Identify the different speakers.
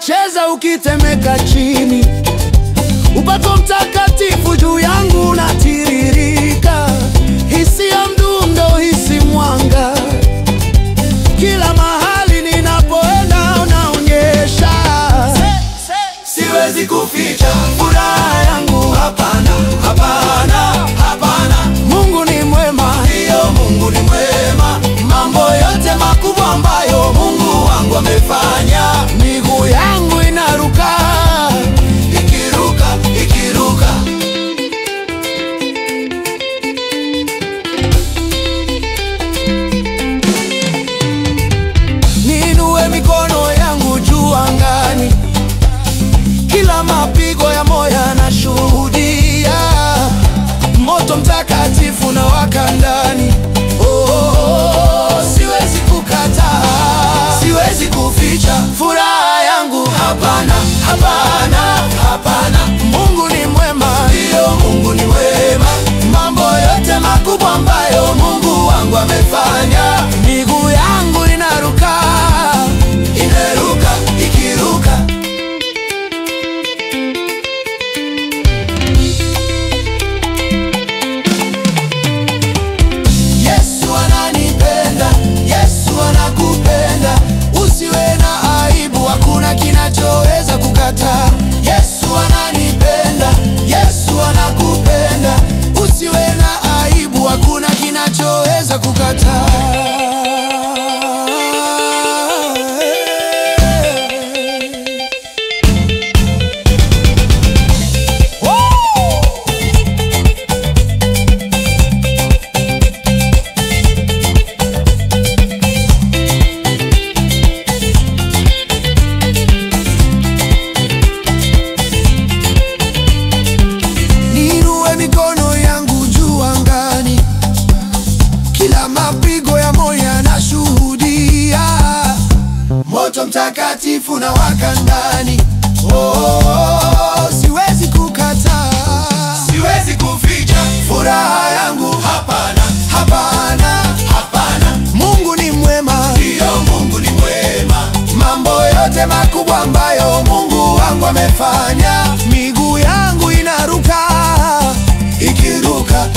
Speaker 1: unacheza ukitemeka chini, upako mtakatifu juu yangu unatiririka. Hisi ya mdundo, hisi mwanga, kila mahali ninapoenda unaonyesha. Siwezi kuficha furaha yangu, hapana, hapana, hapana. Mungu ni mwema, ndiyo, Mungu ni mwema. Mambo yote makubwa ambayo Mungu wangu amefanya, miguu yangu inaruka, ikiruka, ikiruka. Niinue mikono yangu juu angani, kila mapigo ya moyo yanashuhudia. Moto mtakatifu na waka ndani. Siwezi kukataa, siwezi kuficha furaha yangu, hapana, hapana, hapana. Mungu ni mwema, ndiyo, Mungu ni mwema. Mambo yote makubwa ambayo Mungu wangu amefanya, miguu yangu inaruka, inaruka, ikiruka. Yesu ananipenda, Yesu anakupenda. Usiwe na aibu, hakuna kinachoweza kukataa. Yesu ananipenda, Yesu anakupenda. Usiwe na aibu, hakuna kinachoweza kukataa. Mikono yangu juu angani, kila mapigo ya moyo yanashuhudia. Moto mtakatifu na waka ndani. Siwezi kukataa, siwezi kuficha furaha yangu, hapana, hapana, hapana. Mungu ni mwema, ndiyo, Mungu ni mwema. Mambo yote makubwa ambayo Mungu wangu amefanya, miguu yangu inaruka, ikiruka,